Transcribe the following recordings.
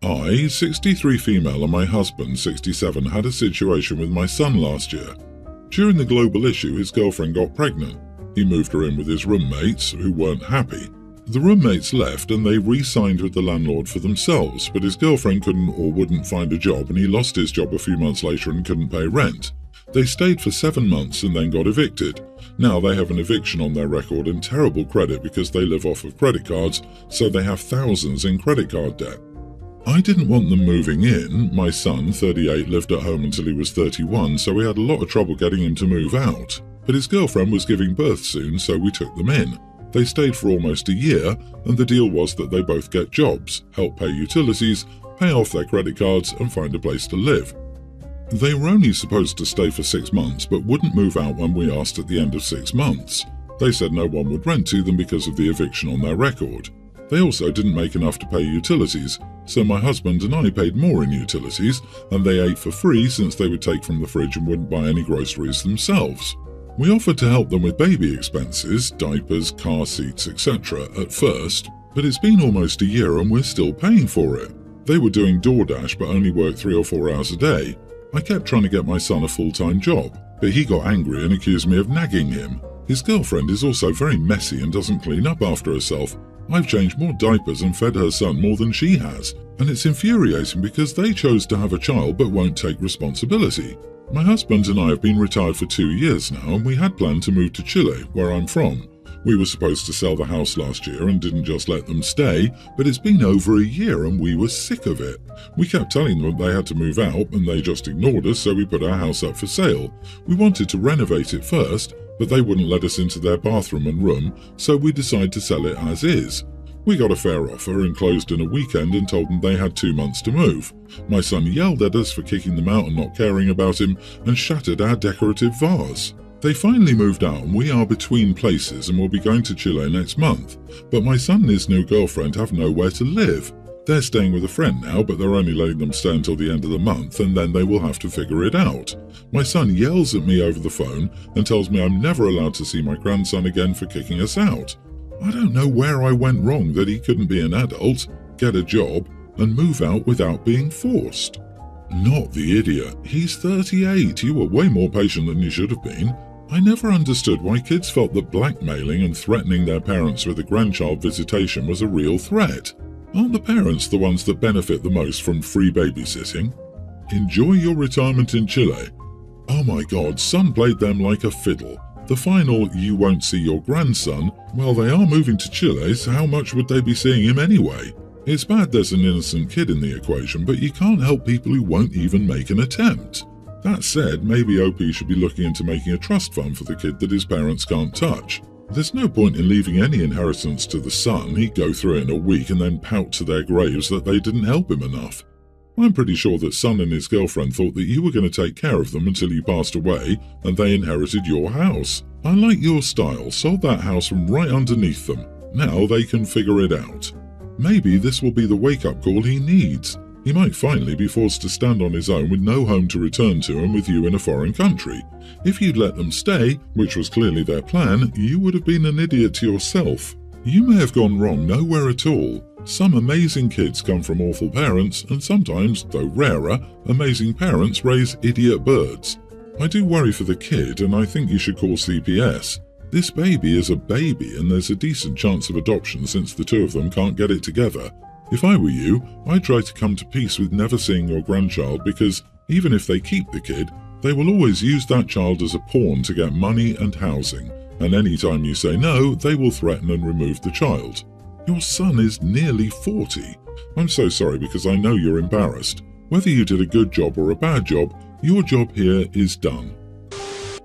I, 63 female, and my husband, 67, had a situation with my son last year. During the global issue, his girlfriend got pregnant. He moved her in with his roommates, who weren't happy. The roommates left and they re-signed with the landlord for themselves, but his girlfriend couldn't or wouldn't find a job and he lost his job a few months later and couldn't pay rent. They stayed for 7 months and then got evicted. Now they have an eviction on their record and terrible credit because they live off of credit cards, so they have thousands in credit card debt. I didn't want them moving in. My son, 38, lived at home until he was 31, so we had a lot of trouble getting him to move out. But his girlfriend was giving birth soon, so we took them in. They stayed for almost a year, and the deal was that they both get jobs, help pay utilities, pay off their credit cards, and find a place to live. They were only supposed to stay for 6 months, but wouldn't move out when we asked at the end of 6 months. They said no one would rent to them because of the eviction on their record. They also didn't make enough to pay utilities, so my husband and I paid more in utilities, and they ate for free since they would take from the fridge and wouldn't buy any groceries themselves. We offered to help them with baby expenses, diapers, car seats, etc. at first, but it's been almost a year and we're still paying for it. They were doing DoorDash but only worked 3 or 4 hours a day. I kept trying to get my son a full-time job, but he got angry and accused me of nagging him. His girlfriend is also very messy and doesn't clean up after herself. I've changed more diapers and fed her son more than she has, and it's infuriating because they chose to have a child but won't take responsibility. My husband and I have been retired for 2 years now, and we had planned to move to Chile, where I'm from. We were supposed to sell the house last year and didn't just let them stay, but it's been over a year and we were sick of it. We kept telling them they had to move out and they just ignored us, so we put our house up for sale. We wanted to renovate it first, but they wouldn't let us into their bathroom and room, so we decided to sell it as is. We got a fair offer and closed in a weekend and told them they had 2 months to move. My son yelled at us for kicking them out and not caring about him and shattered our decorative vase. They finally moved out and we are between places and will be going to Chile next month. But my son and his new girlfriend have nowhere to live. They're staying with a friend now, but they're only letting them stay until the end of the month and then they will have to figure it out. My son yells at me over the phone and tells me I'm never allowed to see my grandson again for kicking us out. I don't know where I went wrong that he couldn't be an adult, get a job, and move out without being forced. Not the idiot. He's 38. You were way more patient than you should have been. I never understood why kids felt that blackmailing and threatening their parents with a grandchild visitation was a real threat. Aren't the parents the ones that benefit the most from free babysitting? Enjoy your retirement in Chile. Oh my god, son played them like a fiddle. The final "you won't see your grandson," well, they are moving to Chile, so how much would they be seeing him anyway? It's bad there's an innocent kid in the equation, but you can't help people who won't even make an attempt. That said, maybe OP should be looking into making a trust fund for the kid that his parents can't touch. There's no point in leaving any inheritance to the son. He'd go through it in a week and then pout to their graves that they didn't help him enough. I'm pretty sure that son and his girlfriend thought that you were going to take care of them until you passed away and they inherited your house. I like your style. Sold that house from right underneath them. Now they can figure it out. Maybe this will be the wake-up call he needs. He might finally be forced to stand on his own with no home to return to and with you in a foreign country. If you'd let them stay, which was clearly their plan, you would have been an idiot to yourself. You may have gone wrong nowhere at all. Some amazing kids come from awful parents, and sometimes, though rarer, amazing parents raise idiot birds. I do worry for the kid, and I think you should call CPS. This baby is a baby, and there's a decent chance of adoption since the two of them can't get it together. If I were you, I'd try to come to peace with never seeing your grandchild because, even if they keep the kid, they will always use that child as a pawn to get money and housing, and any time you say no, they will threaten and remove the child. Your son is nearly 40. I'm so sorry because I know you're embarrassed. Whether you did a good job or a bad job, your job here is done.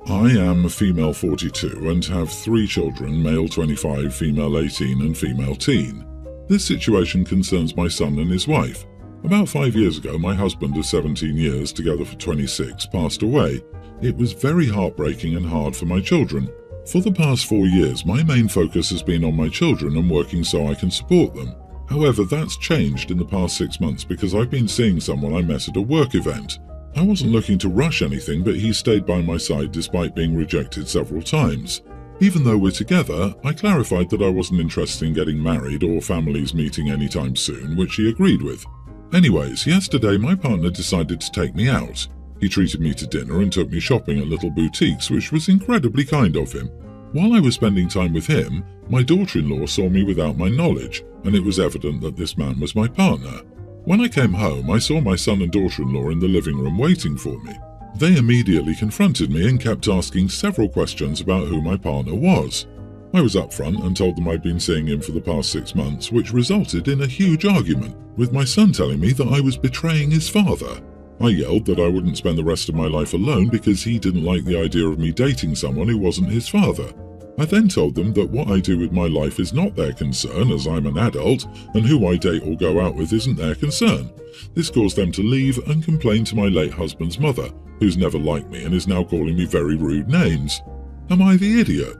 I am a female 42 and have 3 children, male 25, female 18 and female teen. This situation concerns my son and his wife. About 5 years ago, my husband of 17 years, together for 26, passed away. It was very heartbreaking and hard for my children. For the past 4 years, my main focus has been on my children and working so I can support them. However, that's changed in the past 6 months because I've been seeing someone I met at a work event. I wasn't looking to rush anything, but he stayed by my side despite being rejected several times. Even though we're together, I clarified that I wasn't interested in getting married or families meeting anytime soon, which he agreed with. Anyways, yesterday my partner decided to take me out. He treated me to dinner and took me shopping at little boutiques, which was incredibly kind of him. While I was spending time with him, my daughter-in-law saw me without my knowledge, and it was evident that this man was my partner. When I came home, I saw my son and daughter-in-law in the living room waiting for me. They immediately confronted me and kept asking several questions about who my partner was. I was upfront and told them I'd been seeing him for the past 6 months, which resulted in a huge argument, with my son telling me that I was betraying his father. I yelled that I wouldn't spend the rest of my life alone because he didn't like the idea of me dating someone who wasn't his father. I then told them that what I do with my life is not their concern, as I'm an adult, and who I date or go out with isn't their concern. This caused them to leave and complain to my late husband's mother, who's never liked me and is now calling me very rude names. Am I the idiot?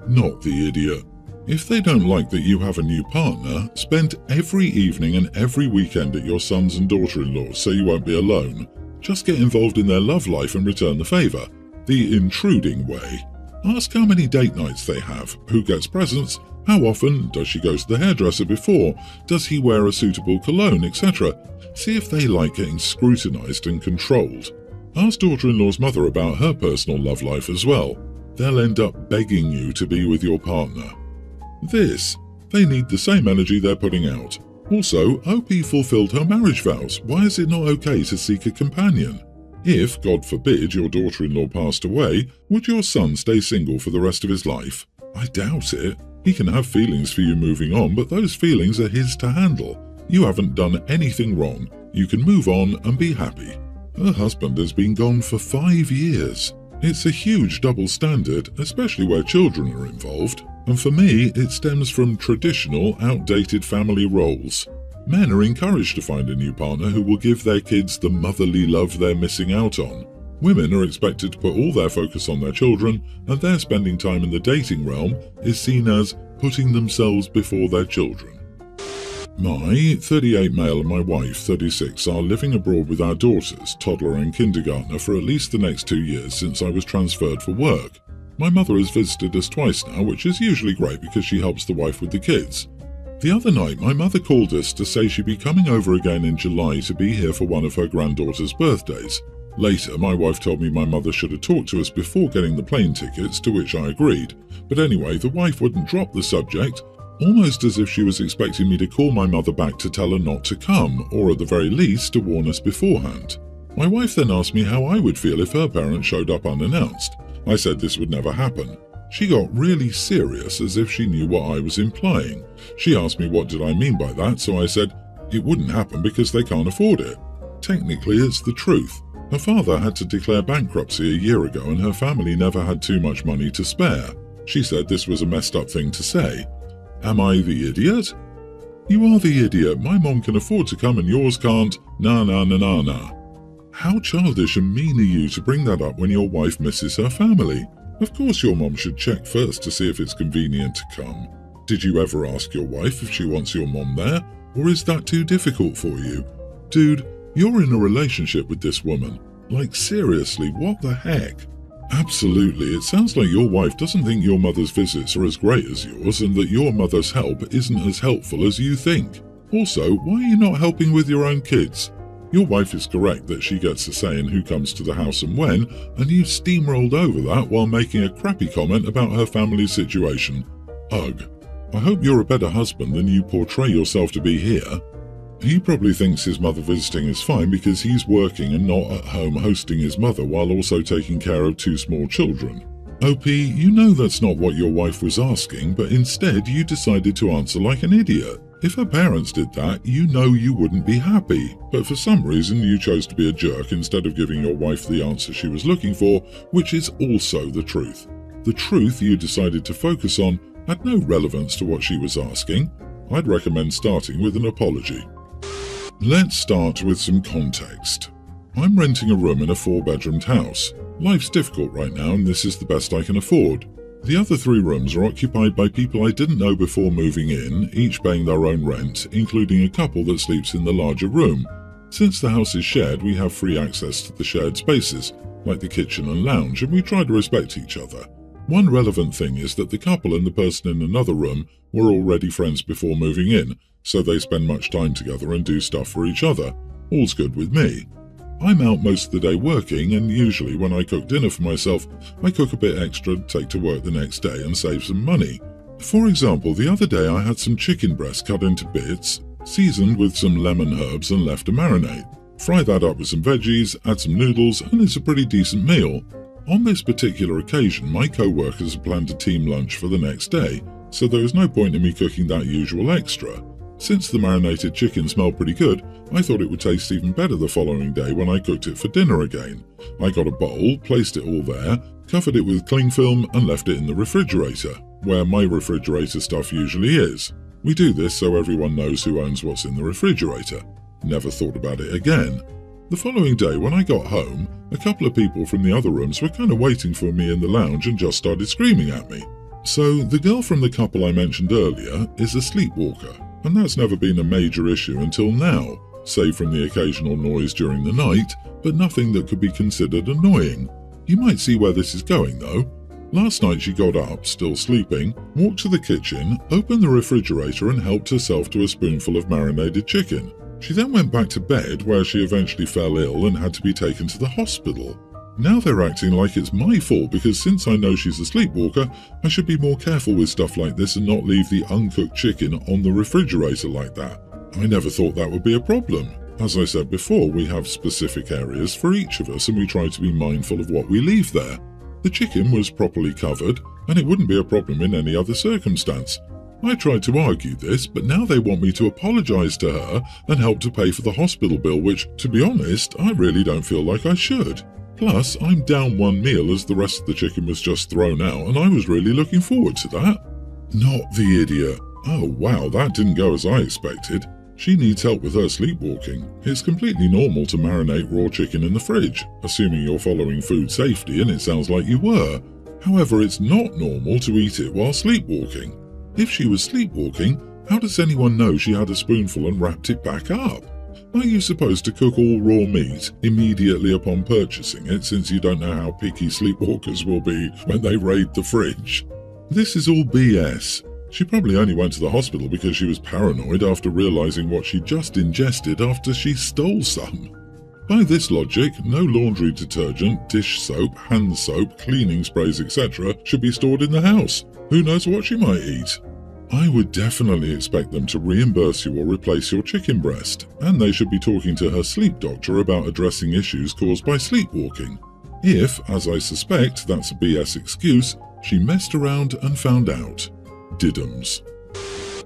Not the idiot. If they don't like that you have a new partner, spend every evening and every weekend at your sons and daughter-in-laws so you won't be alone. Just get involved in their love life and return the favour. The intruding way. Ask how many date nights they have, who gets presents, how often, does she go to the hairdresser before, does he wear a suitable cologne, etc. See if they like getting scrutinised and controlled. Ask daughter-in-law's mother about her personal love life as well. They'll end up begging you to be with your partner. They need the same energy they're putting out. Also, OP fulfilled her marriage vows. Why is it not okay to seek a companion? If, God forbid, your daughter-in-law passed away, would your son stay single for the rest of his life? I doubt it. He can have feelings for you moving on, but those feelings are his to handle. You haven't done anything wrong. You can move on and be happy. Her husband has been gone for 5 years. It's a huge double standard, especially where children are involved. And for me, it stems from traditional, outdated family roles. Men are encouraged to find a new partner who will give their kids the motherly love they're missing out on. Women are expected to put all their focus on their children, and their spending time in the dating realm is seen as putting themselves before their children. My 38 male and my wife, 36, are living abroad with our daughters, toddler and kindergartner, for at least the next 2 years since I was transferred for work. My mother has visited us twice now, which is usually great because she helps the wife with the kids. The other night, my mother called us to say she'd be coming over again in July to be here for one of her granddaughter's birthdays. Later, my wife told me my mother should have talked to us before getting the plane tickets, to which I agreed. But anyway, the wife wouldn't drop the subject, almost as if she was expecting me to call my mother back to tell her not to come, or at the very least to warn us beforehand. My wife then asked me how I would feel if her parents showed up unannounced. I said this would never happen. She got really serious, as if she knew what I was implying. She asked me what did I mean by that, so I said it wouldn't happen because they can't afford it. Technically, it's the truth. Her father had to declare bankruptcy a year ago and her family never had too much money to spare. She said this was a messed up thing to say. Am I the idiot? You are the idiot. My mom can afford to come and yours can't. Nah. How childish and mean are you to bring that up when your wife misses her family? Of course your mom should check first to see if it's convenient to come. Did you ever ask your wife if she wants your mom there? Or is that too difficult for you? Dude, you're in a relationship with this woman. Like seriously, what the heck? Absolutely, it sounds like your wife doesn't think your mother's visits are as great as yours and that your mother's help isn't as helpful as you think. Also, why are you not helping with your own kids? Your wife is correct that she gets a say in who comes to the house and when, and you steamrolled over that while making a crappy comment about her family's situation. Ugh. I hope you're a better husband than you portray yourself to be here. He probably thinks his mother visiting is fine because he's working and not at home hosting his mother while also taking care of 2 small children. OP, you know that's not what your wife was asking, but instead you decided to answer like an idiot. If her parents did that, you know you wouldn't be happy, but for some reason you chose to be a jerk instead of giving your wife the answer she was looking for, which is also the truth. The truth you decided to focus on had no relevance to what she was asking. I'd recommend starting with an apology. Let's start with some context. I'm renting a room in a 4-bedroomed house. Life's difficult right now and this is the best I can afford. The other 3 rooms are occupied by people I didn't know before moving in, each paying their own rent, including a couple that sleeps in the larger room. Since the house is shared, we have free access to the shared spaces, like the kitchen and lounge, and we try to respect each other. One relevant thing is that the couple and the person in another room were already friends before moving in, so they spend much time together and do stuff for each other. All's good with me. I'm out most of the day working, and usually when I cook dinner for myself, I cook a bit extra to take to work the next day and save some money. For example, the other day I had some chicken breast cut into bits, seasoned with some lemon herbs and left to marinate. Fry that up with some veggies, add some noodles, and it's a pretty decent meal. On this particular occasion, my co-workers had planned a team lunch for the next day, so there was no point in me cooking that usual extra. Since the marinated chicken smelled pretty good, I thought it would taste even better the following day when I cooked it for dinner again. I got a bowl, placed it all there, covered it with cling film and left it in the refrigerator, where my refrigerator stuff usually is. We do this so everyone knows who owns what's in the refrigerator. Never thought about it again. The following day when I got home, a couple of people from the other rooms were kind of waiting for me in the lounge and just started screaming at me. So the girl from the couple I mentioned earlier is a sleepwalker, and that's never been a major issue until now, save from the occasional noise during the night, but nothing that could be considered annoying. You might see where this is going though. Last night she got up, still sleeping, walked to the kitchen, opened the refrigerator and helped herself to a spoonful of marinated chicken. She then went back to bed, where she eventually fell ill and had to be taken to the hospital. Now they're acting like it's my fault because since I know she's a sleepwalker, I should be more careful with stuff like this and not leave the uncooked chicken on the refrigerator like that. I never thought that would be a problem. As I said before, we have specific areas for each of us and we try to be mindful of what we leave there. The chicken was properly covered and it wouldn't be a problem in any other circumstance. I tried to argue this, but now they want me to apologise to her and help to pay for the hospital bill, which, to be honest, I really don't feel like I should. Plus, I'm down one meal as the rest of the chicken was just thrown out and I was really looking forward to that. Not the idiot. Oh wow, that didn't go as I expected. She needs help with her sleepwalking. It's completely normal to marinate raw chicken in the fridge, assuming you're following food safety, and it sounds like you were. However, it's not normal to eat it while sleepwalking. If she was sleepwalking, how does anyone know she had a spoonful and wrapped it back up? Are you supposed to cook all raw meat immediately upon purchasing it, since you don't know how picky sleepwalkers will be when they raid the fridge? This is all BS. She probably only went to the hospital because she was paranoid after realizing what she just ingested after she stole some. By this logic, no laundry detergent, dish soap, hand soap, cleaning sprays, etc. should be stored in the house. Who knows what she might eat? I would definitely expect them to reimburse you or replace your chicken breast, and they should be talking to her sleep doctor about addressing issues caused by sleepwalking. If, as I suspect, that's a BS excuse, she messed around and found out. Diddums.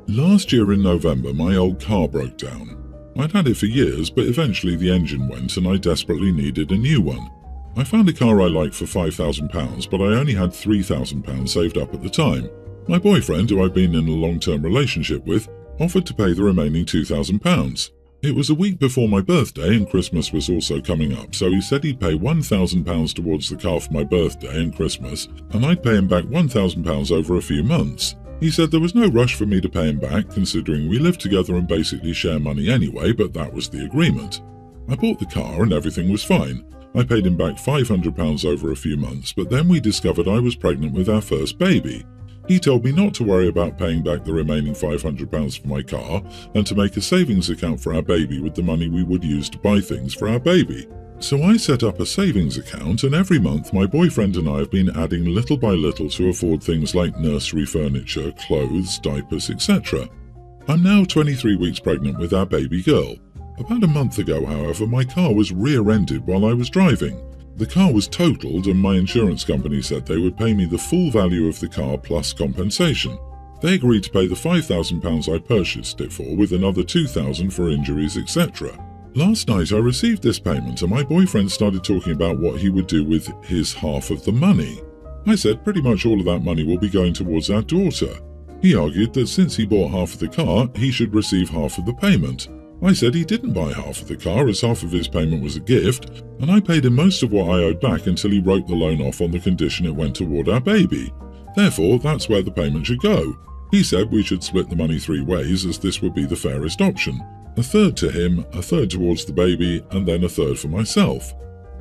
Last year in November, my old car broke down. I'd had it for years, but eventually the engine went and I desperately needed a new one. I found a car I liked for £5,000, but I only had £3,000 saved up at the time. My boyfriend, who I'd been in a long-term relationship with, offered to pay the remaining £2,000. It was a week before my birthday and Christmas was also coming up, so he said he'd pay £1,000 towards the car for my birthday and Christmas, and I'd pay him back £1,000 over a few months. He said there was no rush for me to pay him back, considering we lived together and basically share money anyway, but that was the agreement. I bought the car and everything was fine. I paid him back £500 over a few months, but then we discovered I was pregnant with our first baby. He told me not to worry about paying back the remaining £500 for my car and to make a savings account for our baby with the money we would use to buy things for our baby. So I set up a savings account, and every month my boyfriend and I have been adding little by little to afford things like nursery furniture, clothes, diapers, etc. I'm now 23 weeks pregnant with our baby girl. About a month ago, however, my car was rear-ended while I was driving. The car was totaled and my insurance company said they would pay me the full value of the car plus compensation. They agreed to pay the £5,000 I purchased it for with another £2,000 for injuries, etc. Last night I received this payment and my boyfriend started talking about what he would do with his half of the money. I said pretty much all of that money will be going towards our daughter. He argued that since he bought half of the car, he should receive half of the payment. I said he didn't buy half of the car as half of his payment was a gift, and I paid him most of what I owed back until he wrote the loan off on the condition it went toward our baby. Therefore, that's where the payment should go. He said we should split the money 3 ways as this would be the fairest option. A third to him, a third towards the baby, and then a third for myself.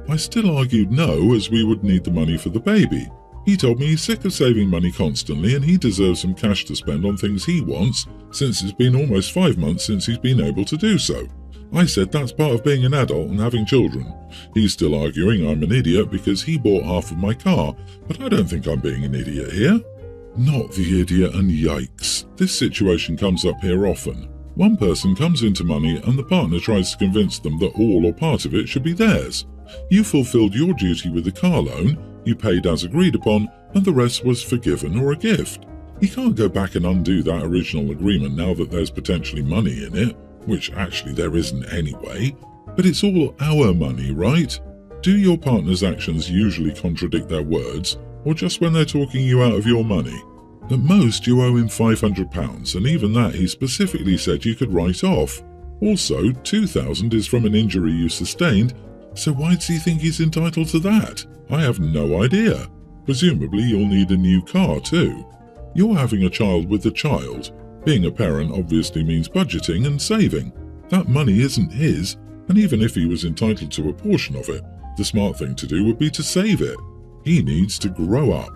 I still argued no, as we would need the money for the baby. He told me he's sick of saving money constantly and he deserves some cash to spend on things he wants, since it's been almost 5 months since he's been able to do so. I said that's part of being an adult and having children. He's still arguing I'm an idiot because he bought half of my car, but I don't think I'm being an idiot here. Not the idiot, and yikes. This situation comes up here often. One person comes into money and the partner tries to convince them that all or part of it should be theirs. You fulfilled your duty with the car loan, you paid as agreed upon, and the rest was forgiven or a gift. He can't go back and undo that original agreement now that there's potentially money in it, which actually there isn't anyway. But it's all our money, right? Do your partner's actions usually contradict their words, or just when they're talking you out of your money? At most, you owe him £500, and even that he specifically said you could write off. Also, £2,000 is from an injury you sustained, so why does he think he's entitled to that? I have no idea. Presumably you'll need a new car too. You're having a child with the child. Being a parent obviously means budgeting and saving. That money isn't his, and even if he was entitled to a portion of it, the smart thing to do would be to save it. He needs to grow up.